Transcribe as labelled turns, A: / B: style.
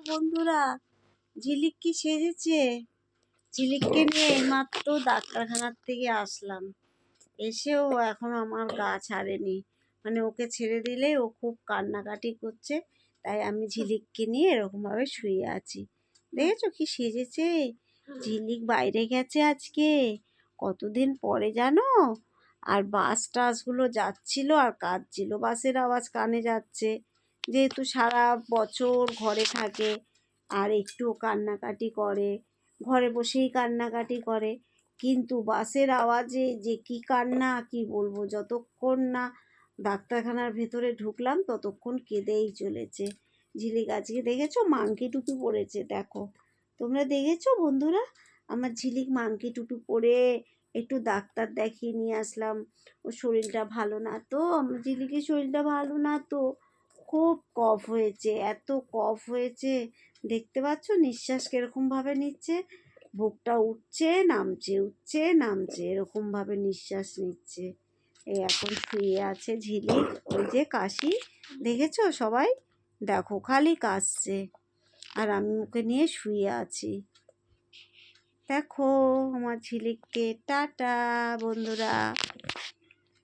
A: বন্ধুরা, ঝিলিক কি সেজেছে? ঝিলিককে নিয়ে এইমাত্র ডাক্তারখানার থেকে আসলাম। এসেও এখন আমার গা ছাড়েনি, মানে ওকে ছেড়ে দিলে ও খুব কান্নাকাটি করছে। তাই আমি ঝিলিককে নিয়ে এরকম ভাবে শুয়ে আছি। দেখেছো কি সেজেছে? ঝিলিক বাইরে গেছে আজকে, কতদিন পরে জানো। আর বাস টাসগুলো যাচ্ছিল আর কাঁদছিল, বাসের আওয়াজ কানে যাচ্ছে। যেহেতু সারা বছর ঘরে থাকে আর একটু কান্নাকাটি করে, ঘরে বসেই কান্নাকাটি করে, কিন্তু বাসের আওয়াজে যে কি কান্না কি বলবো। যতক্ষণ না ডাক্তারখানার ভেতরে ঢুকলাম ততক্ষণ কেঁদেই চলেছে। ঝিলিক আজকে দেখেছো মাংকি টুপি পরেছে, দেখো তোমরা দেখেছো বন্ধুরা? আমার ঝিলিক মাংকি টুপি পরে একটু ডাক্তার দেখিয়ে নিয়ে আসলাম। ওর শরীরটা ভালো না তো, আমার ঝিলিকের শরীরটা ভালো না তো, খুব কফ হয়েছে, এত কফ হয়েছে। দেখতে পাচ্ছ নিঃশ্বাস কিরকম ভাবে নিচ্ছে, বুকটা উঠছে নামছে উঠছে নামছে, এরকম ভাবে নিঃশ্বাস নিচ্ছে। এই এখন শুয়ে আছে ঝিলিক। ওই যে কাশি, দেখেছো সবাই, দেখো খালি কাশছে, আর আমি ওকে নিয়ে শুয়ে আছি। দেখো আমার ঝিলিককে। টাটা বন্ধুরা।